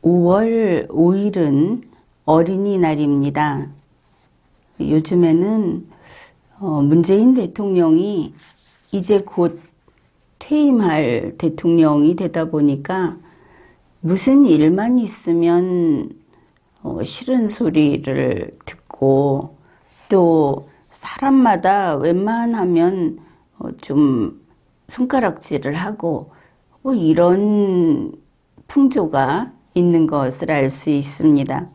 5월 5일은 어린이날입니다. 요즘에는 문재인 대통령이 이제 곧 퇴임할 대통령이 되다 보니까 무슨 일만 있으면 싫은 소리를 듣고 또 사람마다 웬만하면 좀 손가락질을 하고 이런 풍조가 있는 것을 알 수 있습니다.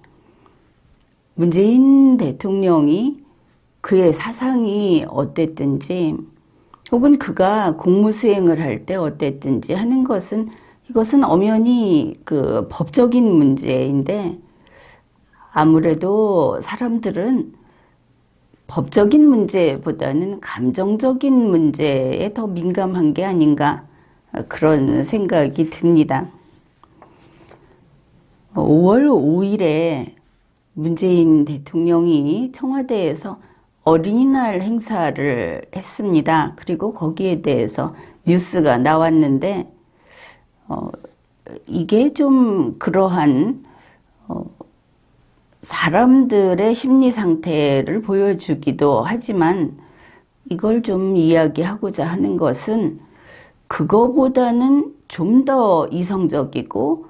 문재인 대통령이 그의 사상이 어땠든지 혹은 그가 공무수행을 할 때 어땠든지 하는 것은 이것은 엄연히 그 법적인 문제인데 아무래도 사람들은 법적인 문제보다는 감정적인 문제에 더 민감한 게 아닌가 그런 생각이 듭니다. 5월 5일에 문재인 대통령이 청와대에서 어린이날 행사를 했습니다. 그리고 거기에 대해서 뉴스가 나왔는데 이게 좀 그러한 사람들의 심리 상태를 보여주기도 하지만 이걸 좀 이야기하고자 하는 것은 그거보다는 좀 더 이성적이고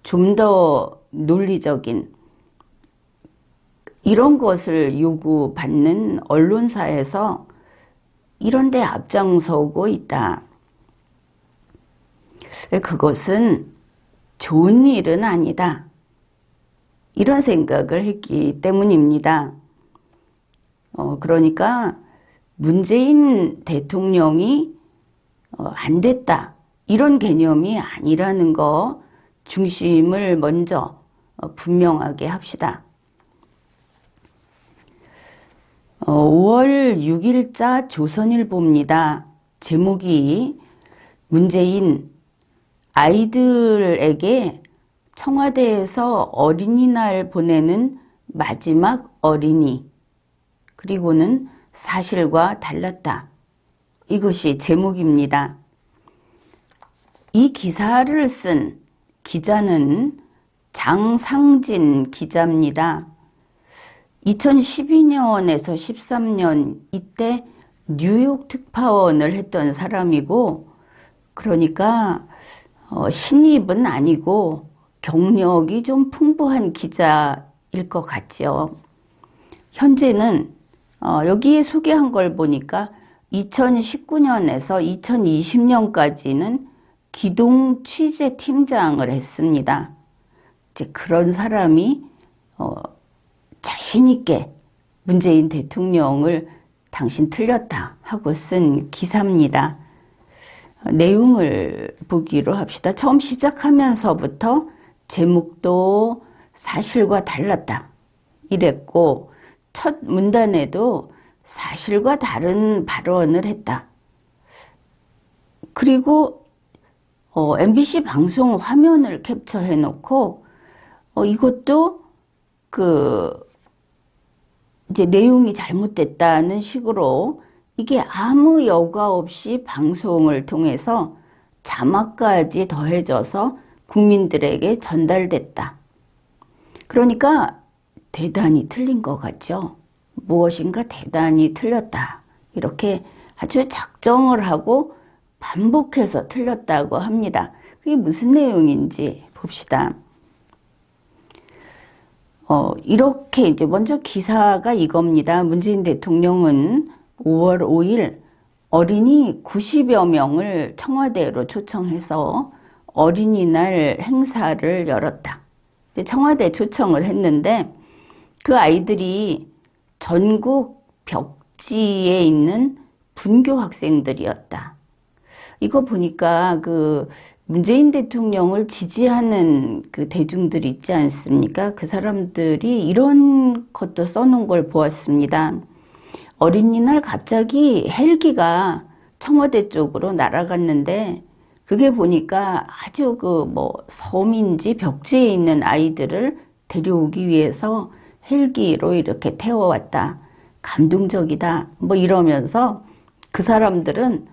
좀 더 논리적인 이런 것을 요구받는 언론사에서 이런 데 앞장서고 있다. 그것은 좋은 일은 아니다. 이런 생각을 했기 때문입니다. 그러니까 문재인 대통령이 안 됐다. 이런 개념이 아니라는 거 중심을 먼저 분명하게 합시다. 5월 6일자 조선일보입니다. 제목이 문재인 아이들에게 청와대에서 어린이날 보내는 마지막 어린이 그리고는 사실과 달랐다. 이것이 제목입니다. 이 기사를 쓴 기자는 장상진 기자입니다. 2012년에서 13년 이때 뉴욕 특파원을 했던 사람이고 그러니까 신입은 아니고 경력이 좀 풍부한 기자일 것 같죠. 현재는 여기에 소개한 걸 보니까 2019년에서 2020년까지는 기동 취재팀장을 했습니다. 이제 그런 사람이 자신 있게 문재인 대통령을 당신 틀렸다 하고 쓴 기사입니다. 내용을 보기로 합시다. 처음 시작하면서부터 제목도 사실과 달랐다 이랬고 첫 문단에도 사실과 다른 발언을 했다. 그리고 MBC 방송 화면을 캡처해 놓고 이것도 이제 내용이 잘못됐다는 식으로 이게 아무 여과 없이 방송을 통해서 자막까지 더해져서 국민들에게 전달됐다. 그러니까 대단히 틀린 것 같죠. 무엇인가 대단히 틀렸다. 이렇게 아주 작정을 하고 반복해서 틀렸다고 합니다. 그게 무슨 내용인지 봅시다. 이렇게 이제 먼저 기사가 이겁니다. 문재인 대통령은 5월 5일 어린이 90여 명을 청와대로 초청해서 어린이날 행사를 열었다. 이제 청와대 초청을 했는데 그 아이들이 전국 벽지에 있는 분교 학생들이었다. 이거 보니까 그 문재인 대통령을 지지하는 그 대중들이 있지 않습니까? 그 사람들이 이런 것도 써놓은 걸 보았습니다. 어린이날 갑자기 헬기가 청와대 쪽으로 날아갔는데 그게 보니까 아주 섬인지 벽지에 있는 아이들을 데려오기 위해서 헬기로 이렇게 태워왔다. 감동적이다. 이러면서 그 사람들은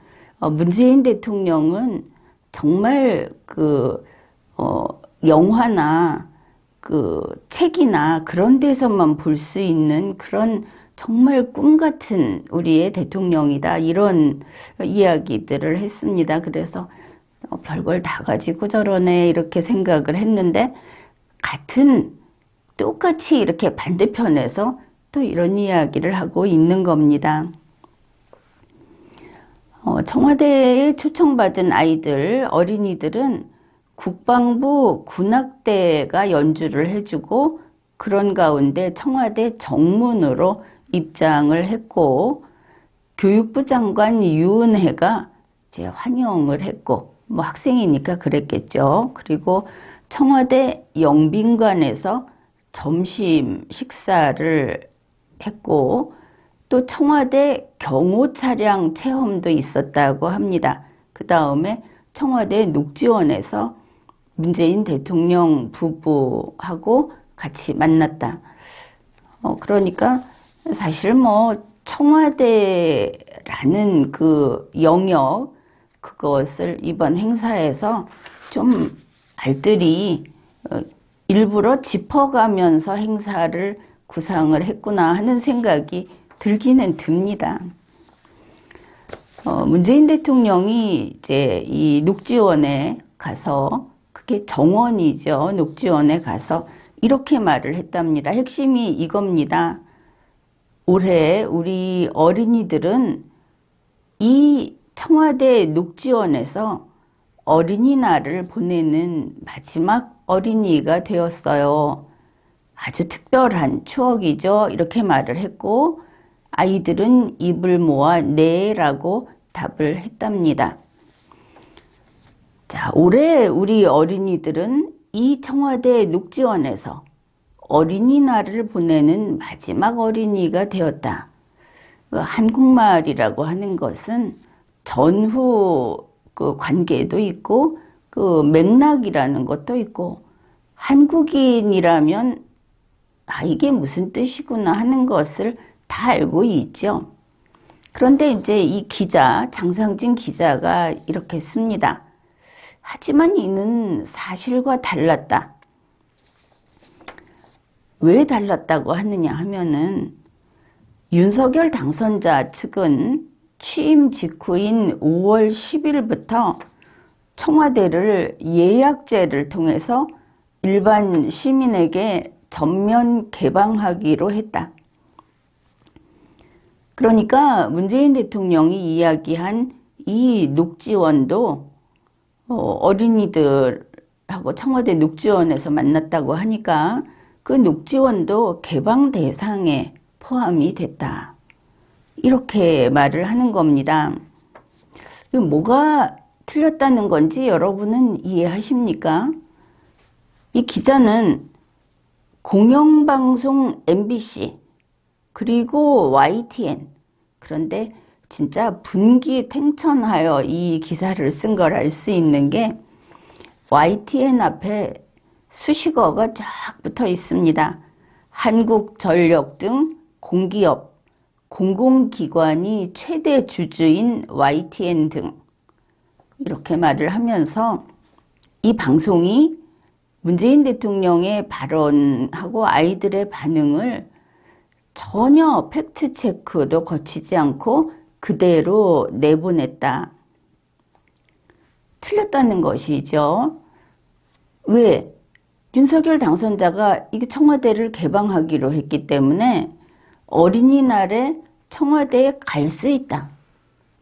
문재인 대통령은 정말 영화나 그 책이나 그런 데서만 볼 수 있는 그런 정말 꿈 같은 우리의 대통령이다. 이런 이야기들을 했습니다. 그래서 별걸 다 가지고 저러네 이렇게 생각을 했는데 똑같이 이렇게 반대편에서 또 이런 이야기를 하고 있는 겁니다. 청와대에 초청받은 아이들, 어린이들은 국방부 군악대가 연주를 해주고 그런 가운데 청와대 정문으로 입장을 했고 교육부 장관 유은혜가 이제 환영을 했고 뭐 학생이니까 그랬겠죠. 그리고 청와대 영빈관에서 점심 식사를 했고 또 청와대 경호 차량 체험도 있었다고 합니다. 그 다음에 청와대 녹지원에서 문재인 대통령 부부하고 같이 만났다. 그러니까 사실 뭐 청와대라는 그 영역 그것을 이번 행사에서 좀 알뜰히 일부러 짚어가면서 행사를 구상을 했구나 하는 생각이 들기는 듭니다. 문재인 대통령이 이제 이 녹지원에 가서 그게 정원이죠. 녹지원에 가서 이렇게 말을 했답니다. 핵심이 이겁니다. 올해 우리 어린이들은 이 청와대 녹지원에서 어린이날을 보내는 마지막 어린이가 되었어요. 아주 특별한 추억이죠. 이렇게 말을 했고 아이들은 입을 모아 네라고 답을 했답니다. 자, 올해 우리 어린이들은 이 청와대 녹지원에서 어린이날을 보내는 마지막 어린이가 되었다. 한국말이라고 하는 것은 전후 그 관계도 있고 그 맥락이라는 것도 있고 한국인이라면 이게 무슨 뜻이구나 하는 것을 다 알고 있죠. 그런데 이제 이 기자, 장상진 기자가 이렇게 씁니다. 하지만 이는 사실과 달랐다. 왜 달랐다고 하느냐 하면은 윤석열 당선자 측은 취임 직후인 5월 10일부터 청와대를 예약제를 통해서 일반 시민에게 전면 개방하기로 했다. 그러니까 문재인 대통령이 이야기한 이 녹지원도 어린이들하고 청와대 녹지원에서 만났다고 하니까 그 녹지원도 개방 대상에 포함이 됐다. 이렇게 말을 하는 겁니다. 뭐가 틀렸다는 건지 여러분은 이해하십니까? 이 기자는 공영방송 MBC 그리고 YTN 그런데 진짜 분기탱천하여 이 기사를 쓴 걸 알 수 있는 게 YTN 앞에 수식어가 쫙 붙어 있습니다. 한국전력 등 공기업, 공공기관이 최대 주주인 YTN 등 이렇게 말을 하면서 이 방송이 문재인 대통령의 발언하고 아이들의 반응을 전혀 팩트체크도 거치지 않고 그대로 내보냈다. 틀렸다는 것이죠. 왜? 윤석열 당선자가 이게 청와대를 개방하기로 했기 때문에 어린이날에 청와대에 갈 수 있다.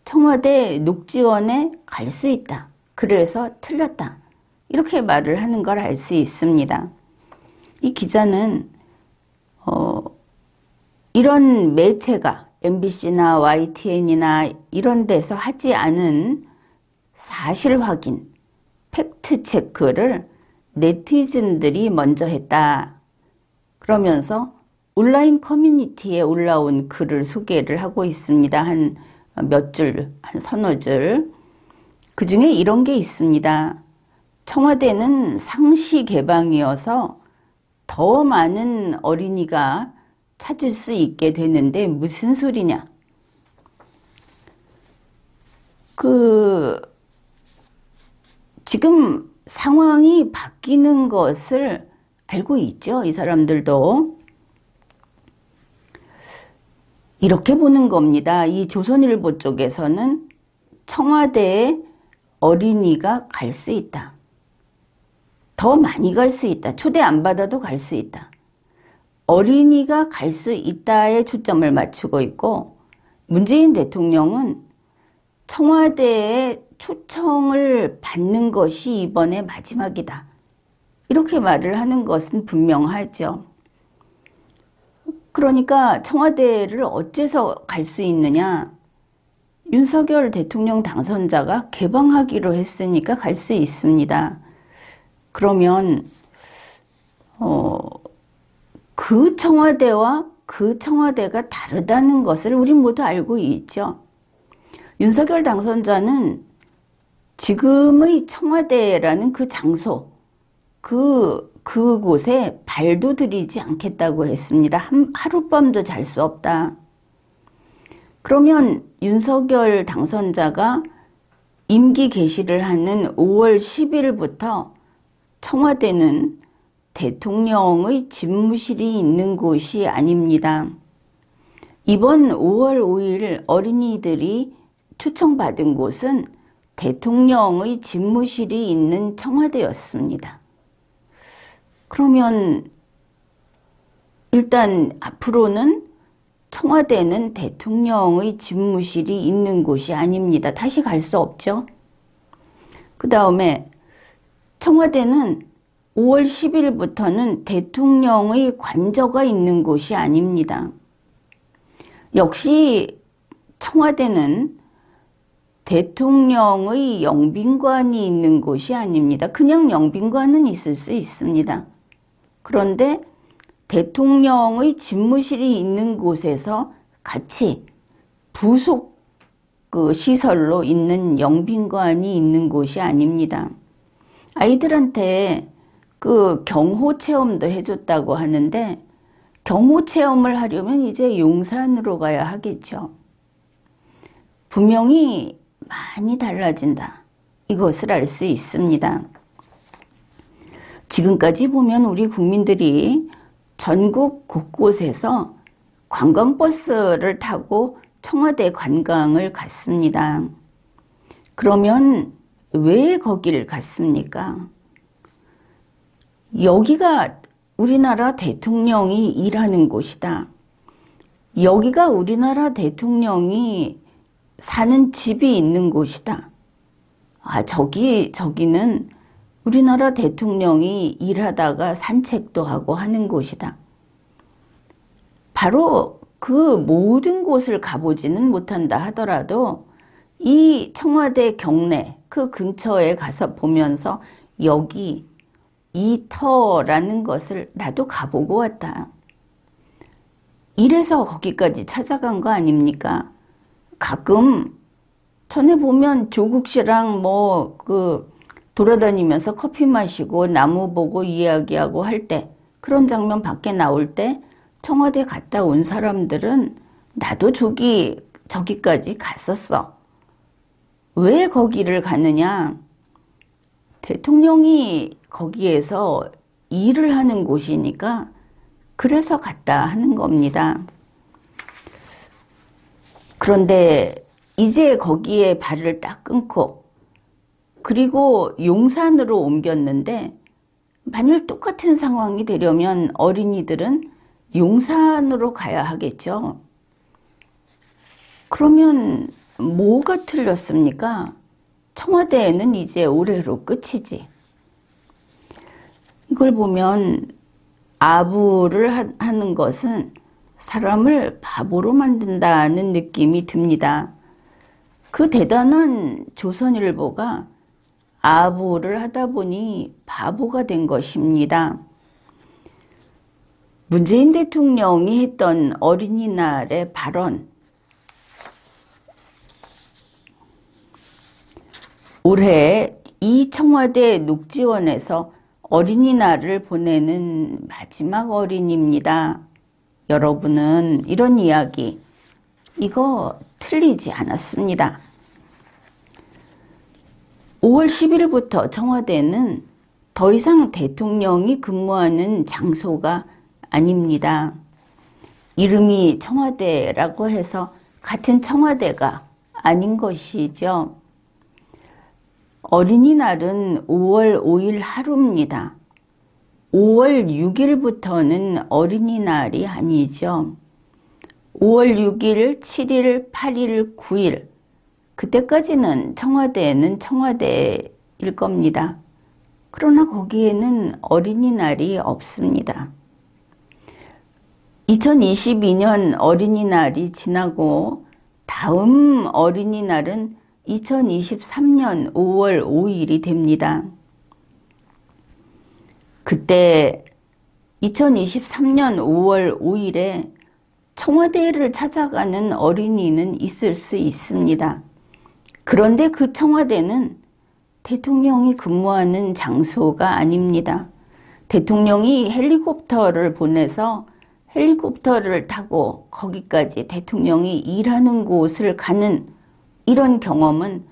청와대 녹지원에 갈 수 있다. 그래서 틀렸다. 이렇게 말을 하는 걸 알 수 있습니다. 이 기자는 이런 매체가 MBC나 YTN이나 이런 데서 하지 않은 사실 확인, 팩트 체크를 네티즌들이 먼저 했다. 그러면서 온라인 커뮤니티에 올라온 글을 소개를 하고 있습니다. 한 몇 줄, 한 서너 줄. 그 중에 이런 게 있습니다. 청와대는 상시 개방이어서 더 많은 어린이가 찾을 수 있게 되는데 무슨 소리냐? 지금 상황이 바뀌는 것을 알고 있죠. 이 사람들도. 이렇게 보는 겁니다. 이 조선일보 쪽에서는 청와대에 어린이가 갈 수 있다. 더 많이 갈 수 있다. 초대 안 받아도 갈 수 있다. 어린이가 갈 수 있다에 초점을 맞추고 있고, 문재인 대통령은 청와대에 초청을 받는 것이 이번에 마지막이다. 이렇게 말을 하는 것은 분명하죠. 그러니까 청와대를 어째서 갈 수 있느냐? 윤석열 대통령 당선자가 개방하기로 했으니까 갈 수 있습니다. 그러면 그 청와대와 그 청와대가 다르다는 것을 우리 모두 알고 있죠. 윤석열 당선자는 지금의 청와대라는 그 장소, 그곳에 발도 들이지 않겠다고 했습니다. 하룻밤도 잘 수 없다. 그러면 윤석열 당선자가 임기 개시를 하는 5월 10일부터 청와대는 대통령의 집무실이 있는 곳이 아닙니다. 이번 5월 5일 어린이들이 초청받은 곳은 대통령의 집무실이 있는 청와대였습니다. 그러면 일단 앞으로는 청와대는 대통령의 집무실이 있는 곳이 아닙니다. 다시 갈 수 없죠. 그 다음에 청와대는 5월 10일부터는 대통령의 관저가 있는 곳이 아닙니다. 역시 청와대는 대통령의 영빈관이 있는 곳이 아닙니다. 그냥 영빈관은 있을 수 있습니다. 그런데 대통령의 집무실이 있는 곳에서 같이 부속 시설로 있는 영빈관이 있는 곳이 아닙니다. 아이들한테 경호 체험도 해줬다고 하는데 경호 체험을 하려면 이제 용산으로 가야 하겠죠. 분명히 많이 달라진다. 이것을 알 수 있습니다. 지금까지 보면 우리 국민들이 전국 곳곳에서 관광버스를 타고 청와대 관광을 갔습니다. 그러면 왜 거기를 갔습니까? 여기가 우리나라 대통령이 일하는 곳이다. 여기가 우리나라 대통령이 사는 집이 있는 곳이다. 저기는 우리나라 대통령이 일하다가 산책도 하고 하는 곳이다. 바로 그 모든 곳을 가보지는 못한다 하더라도 이 청와대 경내 그 근처에 가서 보면서 여기 이 터라는 것을 나도 가보고 왔다. 이래서 거기까지 찾아간 거 아닙니까? 가끔 전에 보면 조국 씨랑 돌아다니면서 커피 마시고 나무 보고 이야기하고 할 때, 그런 장면 밖에 나올 때 청와대 갔다 온 사람들은 나도 저기까지 갔었어. 왜 거기를 가느냐? 대통령이 거기에서 일을 하는 곳이니까 그래서 갔다 하는 겁니다. 그런데 이제 거기에 발을 딱 끊고 그리고 용산으로 옮겼는데 만일 똑같은 상황이 되려면 어린이들은 용산으로 가야 하겠죠. 그러면 뭐가 틀렸습니까? 청와대에는 이제 올해로 끝이지. 이걸 보면 아부를 하는 것은 사람을 바보로 만든다는 느낌이 듭니다. 그 대단한 조선일보가 아부를 하다 보니 바보가 된 것입니다. 문재인 대통령이 했던 어린이날의 발언, 올해 이 청와대 녹지원에서 어린이날을 보내는 마지막 어린이입니다. 여러분은 이런 이야기, 이거 틀리지 않았습니다. 5월 10일부터 청와대는 더 이상 대통령이 근무하는 장소가 아닙니다. 이름이 청와대라고 해서 같은 청와대가 아닌 것이죠. 어린이날은 5월 5일 하루입니다. 5월 6일부터는 어린이날이 아니죠. 5월 6일, 7일, 8일, 9일 그때까지는 청와대는 청와대일 겁니다. 그러나 거기에는 어린이날이 없습니다. 2022년 어린이날이 지나고 다음 어린이날은 2023년 5월 5일이 됩니다. 그때 2023년 5월 5일에 청와대를 찾아가는 어린이는 있을 수 있습니다. 그런데 그 청와대는 대통령이 근무하는 장소가 아닙니다. 대통령이 헬리콥터를 보내서 헬리콥터를 타고 거기까지 대통령이 일하는 곳을 가는 이런 경험은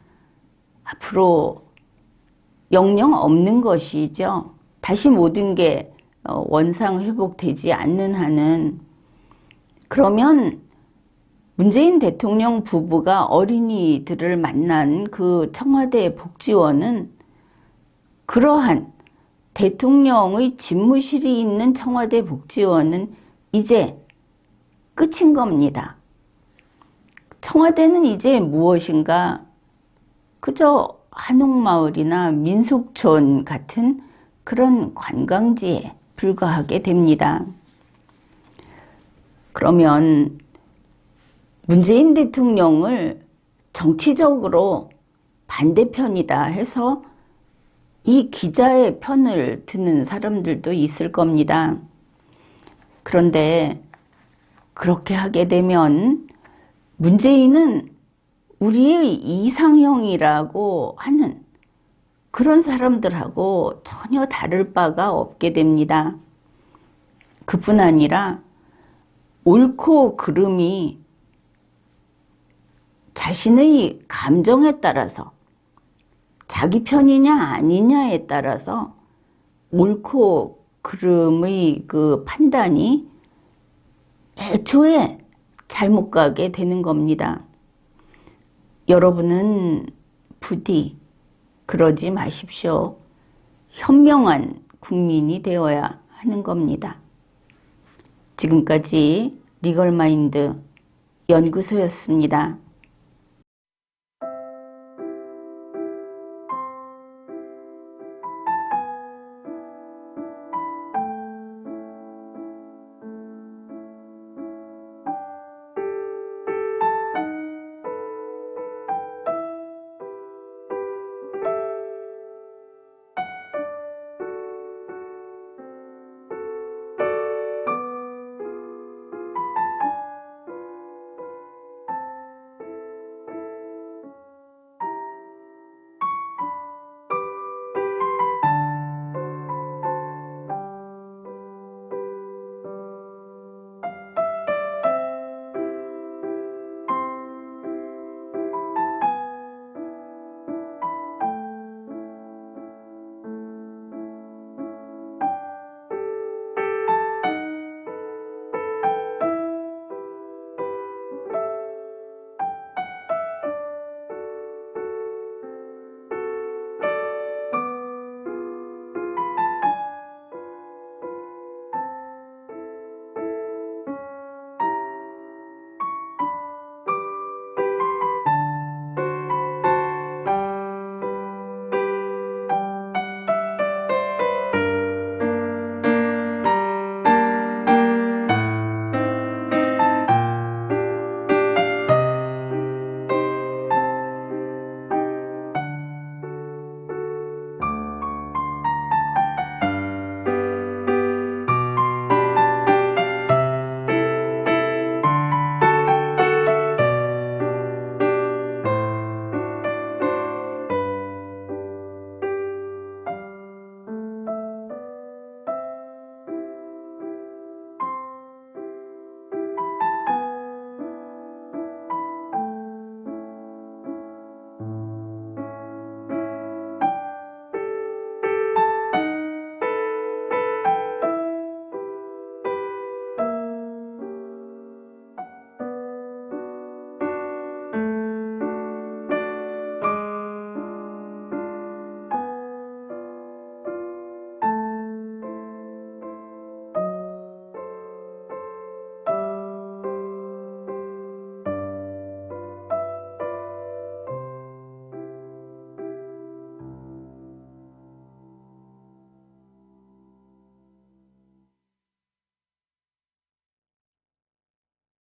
앞으로 영영 없는 것이죠. 다시 모든 게 원상 회복되지 않는 한은. 그러면 문재인 대통령 부부가 어린이들을 만난 그 청와대 복지원은 그러한 대통령의 집무실이 있는 청와대 복지원은 이제 끝인 겁니다. 청와대는 이제 무엇인가? 그저 한옥마을이나 민속촌 같은 그런 관광지에 불과하게 됩니다. 그러면 문재인 대통령을 정치적으로 반대편이다 해서 이 기자의 편을 드는 사람들도 있을 겁니다. 그런데 그렇게 하게 되면 문재인은 우리의 이상형이라고 하는 그런 사람들하고 전혀 다를 바가 없게 됩니다. 그뿐 아니라 옳고 그름이 자신의 감정에 따라서 자기 편이냐 아니냐에 따라서 옳고 그름의 그 판단이 애초에 잘못 가게 되는 겁니다. 여러분은 부디 그러지 마십시오. 현명한 국민이 되어야 하는 겁니다. 지금까지 리걸마인드 연구소였습니다.